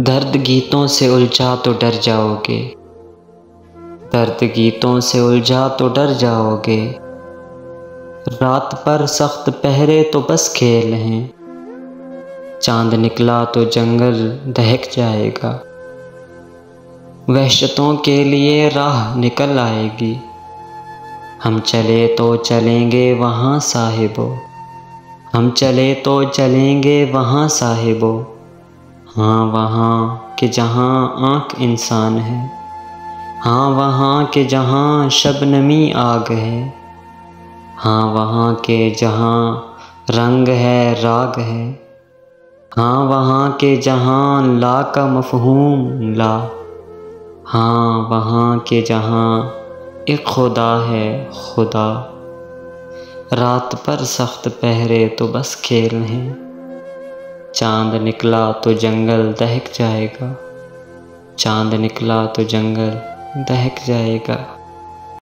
درد گیتوں سے الجھا تو ڈر جاؤ گے، درد گیتوں سے الجھا تو ڈر جاؤ گے، رات پر سخت پہرے تو بس کھیل ہیں، چاند نکلا تو جنگل دہک جائے گا، وحشتوں کے لیے راہ نکل آئے گی، ہم چلے تو چلیں گے وہاں صاحبو، ہم چلے تو چلیں گے وہاں صاحبو، ہاں وہاں کہ جہاں آنکھ انسان ہے، ہاں وہاں کہ جہاں شبنمی آگ ہے، ہاں وہاں کہ جہاں رنگ ہے راگ ہے، ہاں وہاں کہ جہاں لا کا مفہوم لا، ہاں وہاں کہ جہاں ایک خدا ہے خدا، رات پر سخت پہرے تو بس کھیل ہیں، چاند نکلا تو جنگل دہک جائے گا، چاند نکلا تو جنگل دہک جائے گا۔